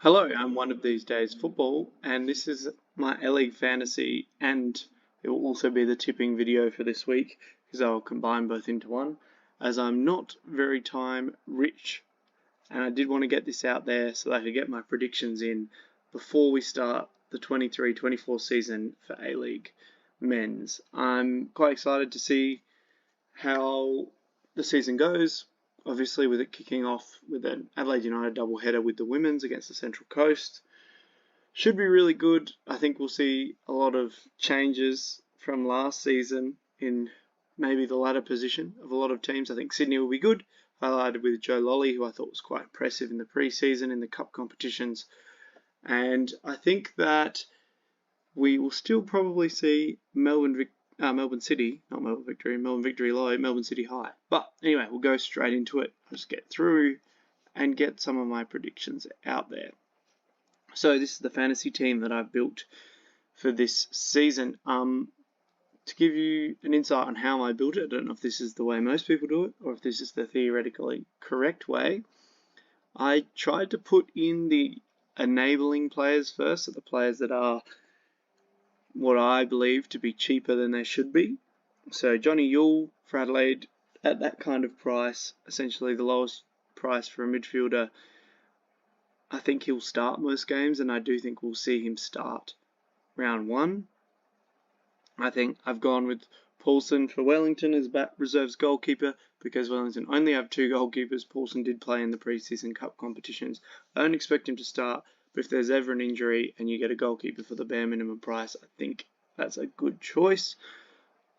Hello, I'm One of These Days Football, and this is my A-League Fantasy, and it will also be the tipping video for this week, because I'll combine both into one, as I'm not very time rich, and I did want to get this out there so that I could get my predictions in before we start the 23-24 season for A-League Men's. I'm quite excited to see how the season goes. Obviously, with it kicking off with an Adelaide United doubleheader with the women's against the Central Coast. Should be really good. I think we'll see a lot of changes from last season in maybe the ladder position of a lot of teams. I think Sydney will be good, highlighted with Joe Lolly, who I thought was quite impressive in the pre-season in the cup competitions. And I think that we will still probably see Melbourne City low, Melbourne City high. But anyway, we'll go straight into it. I'll just get through and get some of my predictions out there. So this is the fantasy team that I've built for this season. To give you an insight on how I built it, I don't know if this is the way most people do it or if this is the theoretically correct way. I tried to put in the enabling players first, so the players that are what I believe to be cheaper than they should be. So Johnny Yule for Adelaide at that kind of price, essentially the lowest price for a midfielder. I think he'll start most games, and I do think we'll see him start round one. I think I've gone with Paulson for Wellington as reserves goalkeeper because Wellington only have two goalkeepers. Paulson did play in the pre-season cup competitions. I don't expect him to start, but if there's ever an injury and you get a goalkeeper for the bare minimum price, I think that's a good choice.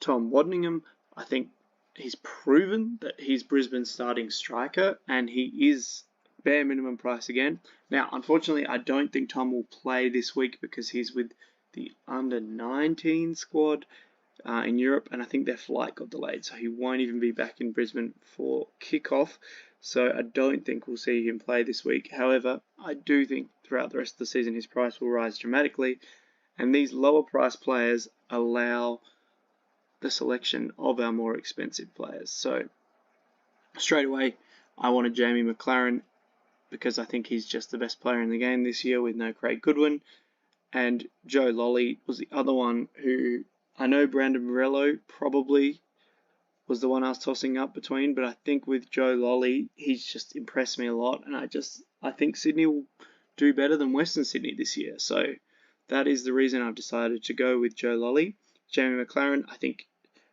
Tom Wadingham, I think he's proven that he's Brisbane's starting striker, and he is bare minimum price again. Now, unfortunately, I don't think Tom will play this week because he's with the under-19 squad in Europe, and I think their flight got delayed, so he won't even be back in Brisbane for kickoff. So I don't think we'll see him play this week. However, I do think throughout the rest of the season his price will rise dramatically, and these lower price players allow the selection of our more expensive players. So straight away, I wanted Jamie McLaren because I think he's just the best player in the game this year with no Craig Goodwin. And Joe Lolly was the other one who I know Brandon Morello probably was the one I was tossing up between, but I think with Joe Lolly, he's just impressed me a lot, and I think Sydney will do better than Western Sydney this year. So that is the reason I've decided to go with Joe Lolly. Jamie McLaren, I think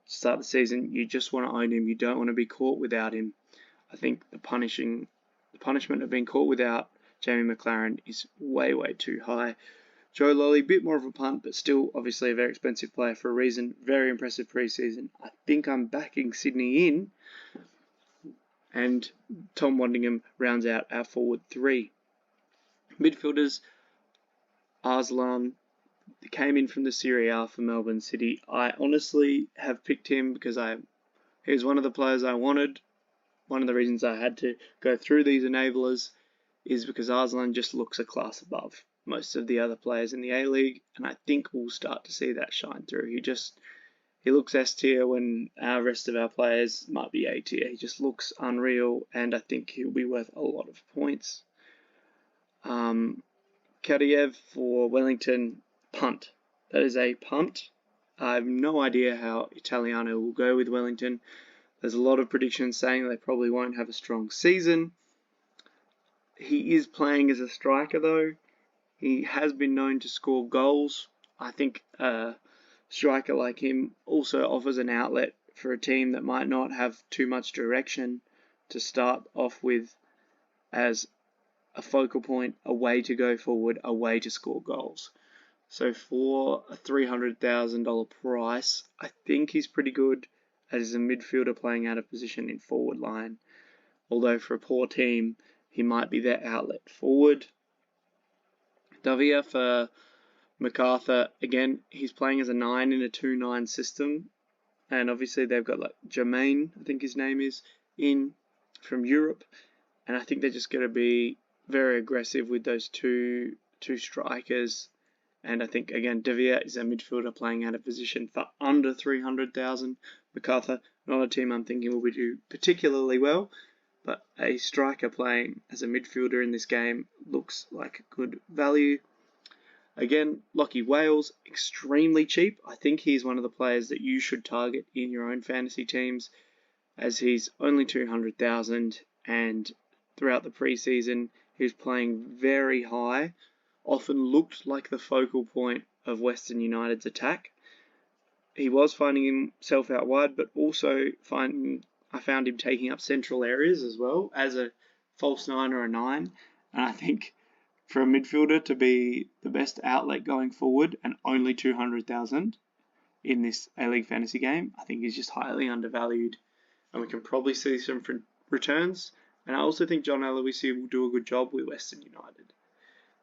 to start the season, you just want to own him. You don't want to be caught without him. I think the punishment of being caught without Jamie McLaren is way, way too high. Joe Lolly, a bit more of a punt, but still obviously a very expensive player for a reason. Very impressive pre-season. I think I'm backing Sydney in. And Tom Wadingham rounds out our forward three. Midfielders, Arslan came in from the Serie A for Melbourne City. I honestly have picked him because he was one of the players I wanted. One of the reasons I had to go through these enablers is because Arslan just looks a class above most of the other players in the A-League, and I think we'll start to see that shine through. He looks S tier when our rest of our players might be A tier. He just looks unreal, and I think he'll be worth a lot of points. Kadiev for Wellington, punt. That is a punt. I have no idea how Italiano will go with Wellington. There's a lot of predictions saying they probably won't have a strong season. He is playing as a striker though. He has been known to score goals. I think a striker like him also offers an outlet for a team that might not have too much direction to start off with as a focal point, a way to go forward, a way to score goals. So for a $300,000 price, I think he's pretty good as a midfielder playing out of position in forward line. Although for a poor team, he might be their outlet forward. Davia for MacArthur, again, he's playing as a 9 in a 2-9 system. And obviously they've got like Jermaine, I think his name is, in from Europe. And I think they're just going to be very aggressive with those two strikers. And I think, again, Davia is a midfielder playing out of position for under 300,000. MacArthur, not a team I'm thinking will do particularly well. But a striker playing as a midfielder in this game looks like good value. Again, Lachie Wales, extremely cheap. I think he's one of the players that you should target in your own fantasy teams, as he's only 200,000, and throughout the preseason he was playing very high, often looked like the focal point of Western United's attack. He was finding himself out wide, but also I found him taking up central areas as well as a false 9 or a 9. And I think for a midfielder to be the best outlet going forward and only 200,000 in this A-League fantasy game, I think he's just highly undervalued. And we can probably see some returns. And I also think John Aloisi will do a good job with Western United.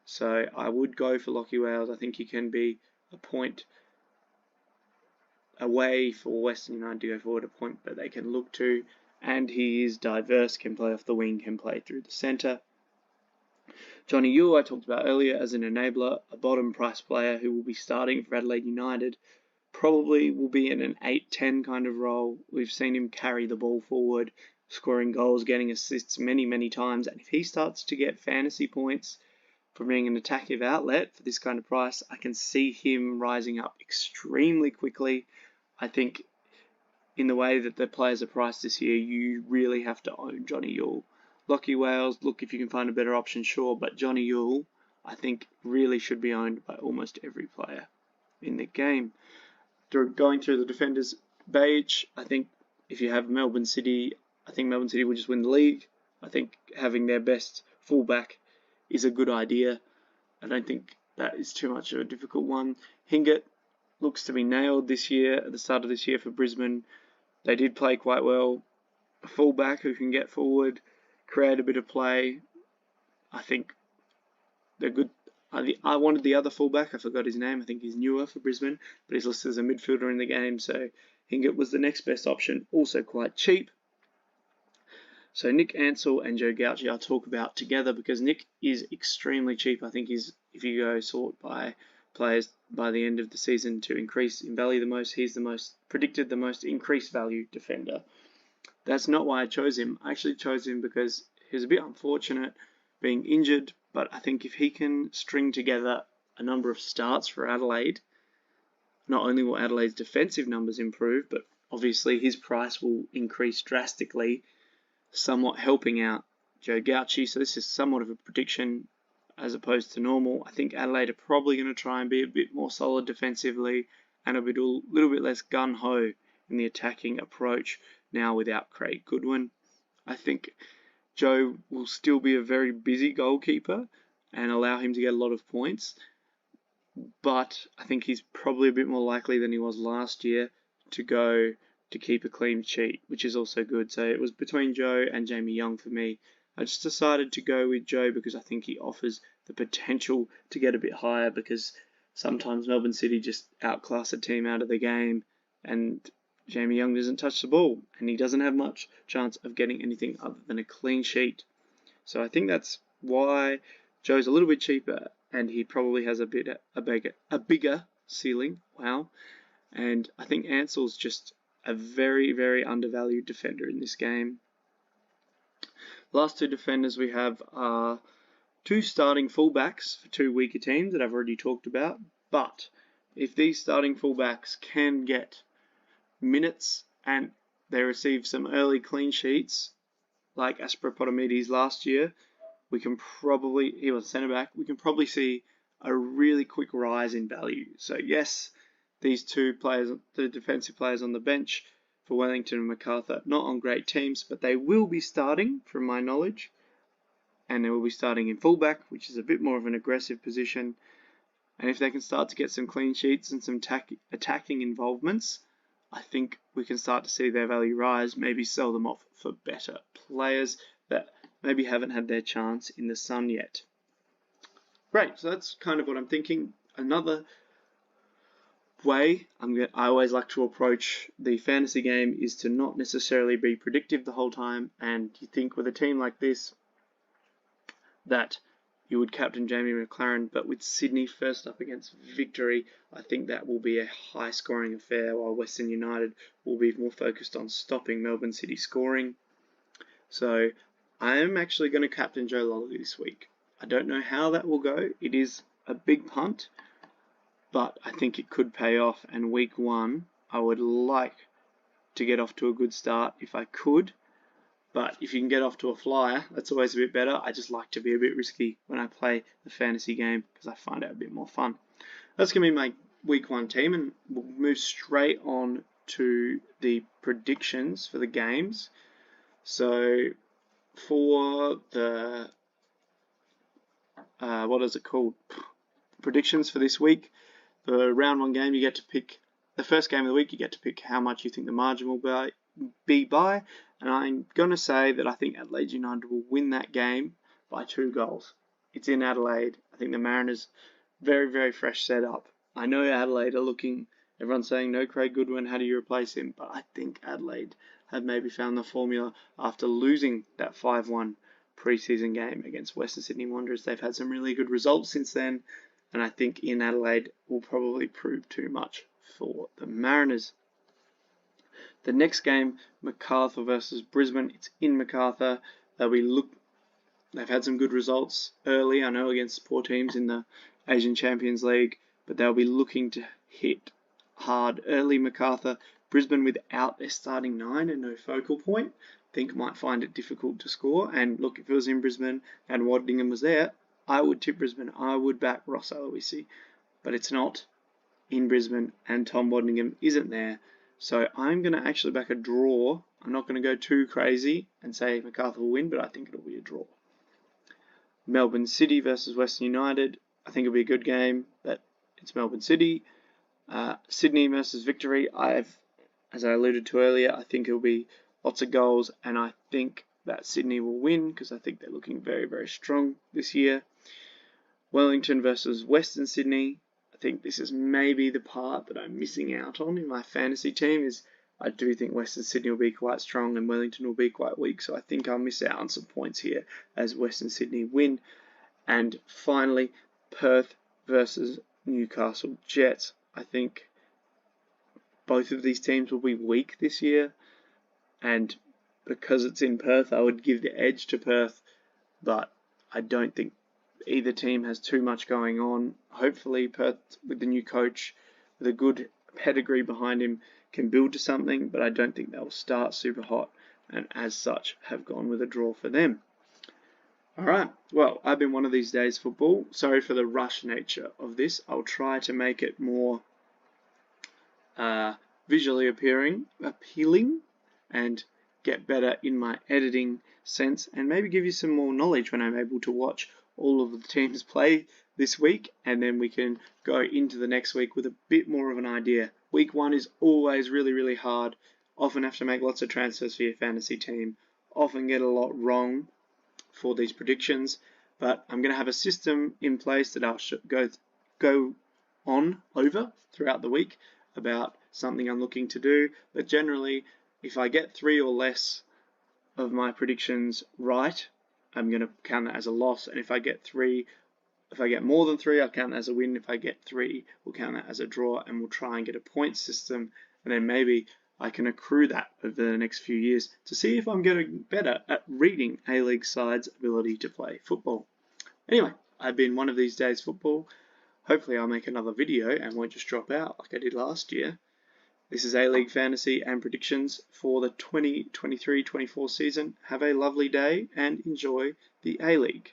So I would go for Lachie Wales. I think he can be a point away for Western United to go forward, a point that they can look to, and he is diverse, can play off the wing, can play through the centre. Johnny Yule, I talked about earlier, as an enabler, a bottom price player who will be starting for Adelaide United, probably will be in an 8-10 kind of role. We've seen him carry the ball forward, scoring goals, getting assists many times, and if he starts to get fantasy points from being an attacking outlet for this kind of price, I can see him rising up extremely quickly. I think in the way that the players are priced this year, you really have to own Johnny Yule. Lachie Wales, look, if you can find a better option, sure, but Johnny Yule, I think, really should be owned by almost every player in the game. Going through the defenders' page, I think if you have Melbourne City, I think Melbourne City will just win the league. I think having their best fullback is a good idea. I don't think that is too much of a difficult one. Hingett looks to be nailed this year, at the start of this year for Brisbane. They did play quite well. A fullback who can get forward, create a bit of play. I think they're good. I wanted the other fullback, I forgot his name. I think he's newer for Brisbane, but he's listed as a midfielder in the game, so Hingett was the next best option, also quite cheap. So Nick Ansell and Joe Gauci I'll talk about together because Nick is extremely cheap. I think if you go sort by players by the end of the season to increase in value the most, he's the most predicted, the most increased value defender. That's not why I chose him. I actually chose him because he was a bit unfortunate being injured, but I think if he can string together a number of starts for Adelaide, not only will Adelaide's defensive numbers improve, but obviously his price will increase drastically, somewhat helping out Joe Gauci. So this is somewhat of a prediction as opposed to normal. I think Adelaide are probably going to try and be a bit more solid defensively and a little bit less gun-ho in the attacking approach now without Craig Goodwin. I think Joe will still be a very busy goalkeeper and allow him to get a lot of points, but I think he's probably a bit more likely than he was last year to keep a clean sheet, which is also good. So it was between Joe and Jamie Young for me. I just decided to go with Joe because I think he offers the potential to get a bit higher, because sometimes Melbourne City just outclass a team out of the game and Jamie Young doesn't touch the ball and he doesn't have much chance of getting anything other than a clean sheet. So I think that's why Joe's a little bit cheaper and he probably has a bigger ceiling. Wow. And I think Ansell's just a very undervalued defender in this game. The last two defenders we have are two starting fullbacks for two weaker teams that I've already talked about. But if these starting fullbacks can get minutes and they receive some early clean sheets, like Aspropotomides last year, he was centre back, we can probably see a really quick rise in value. So yes, these two players, the defensive players on the bench for Wellington and MacArthur, not on great teams, but they will be starting from my knowledge, and they will be starting in fullback, which is a bit more of an aggressive position. And if they can start to get some clean sheets and some attacking involvements, I think we can start to see their value rise, maybe sell them off for better players that maybe haven't had their chance in the sun yet. Great, so that's kind of what I'm thinking. Another way I always like to approach the fantasy game is to not necessarily be predictive the whole time, and you think with a team like this that you would captain Jamie McLaren, but with Sydney first up against Victory, I think that will be a high scoring affair, while Western United will be more focused on stopping Melbourne City scoring. So I am actually going to captain Joe Lolley this week, I don't know how that will go. It is a big punt, but I think it could pay off. And week 1, I would like to get off to a good start if I could. But if you can get off to a flyer, that's always a bit better. I just like to be a bit risky when I play the fantasy game because I find it a bit more fun. That's going to be my week 1 team, and we'll move straight on to the predictions for the games. So for the what is it called? Predictions for this week. The round 1 game, you get to pick the first game of the week. You get to pick how much you think the margin will be by, and I'm going to say that I think Adelaide United will win that game by 2 goals. It's in Adelaide. I think the Mariners, very, very fresh setup. I know Adelaide are looking, everyone's saying, no Craig Goodwin, how do you replace him? But I think Adelaide have maybe found the formula after losing that 5-1 pre-season game against Western Sydney Wanderers. They've had some really good results since then, and I think in Adelaide will probably prove too much for the Mariners. The next game, Macarthur versus Brisbane. It's in Macarthur. They've had some good results early, I know, against poor teams in the Asian Champions League, but they'll be looking to hit hard early. Macarthur, Brisbane without their starting 9 and no focal point, I think might find it difficult to score. And look, if it was in Brisbane and Wadingham was there, I would tip Brisbane. I would back Ross Aloisi, but it's not in Brisbane and Tom Wadingham isn't there. So I'm going to actually back a draw. I'm not going to go too crazy and say Macarthur will win, but I think it'll be a draw. Melbourne City versus Western United. I think it'll be a good game, but it's Melbourne City. Sydney versus Victory. As I alluded to earlier, I think it'll be lots of goals, and I think that Sydney will win because I think they're looking very, very strong this year. Wellington versus Western Sydney. I think this is maybe the part that I'm missing out on in my fantasy team is I do think Western Sydney will be quite strong and Wellington will be quite weak. So I think I'll miss out on some points here as Western Sydney win. And finally, Perth versus Newcastle Jets. I think both of these teams will be weak this year. And because it's in Perth, I would give the edge to Perth. But I don't think either team has too much going on. Hopefully Perth, with the new coach, with a good pedigree behind him, can build to something, but I don't think they'll start super hot, and as such have gone with a draw for them. Alright, well, I've been one of these days football. Sorry for the rush nature of this. I'll try to make it more visually appealing, and get better in my editing sense, and maybe give you some more knowledge when I'm able to watch all of the teams play this week, and then we can go into the next week with a bit more of an idea. Week 1 is always really, really hard. Often have to make lots of transfers for your fantasy team. Often get a lot wrong for these predictions, but I'm going to have a system in place that I'll go on over throughout the week about something I'm looking to do. But generally, if I get 3 or less of my predictions right, I'm going to count that as a loss, and if I get more than 3, I'll count that as a win. If I get 3, we'll count that as a draw, and we'll try and get a point system, and then maybe I can accrue that over the next few years to see if I'm getting better at reading A-League sides' ability to play football. Anyway, I've been one of these days football. Hopefully I'll make another video and won't just drop out like I did last year. This is A-League Fantasy and predictions for the 2023-24 season. Have a lovely day and enjoy the A-League.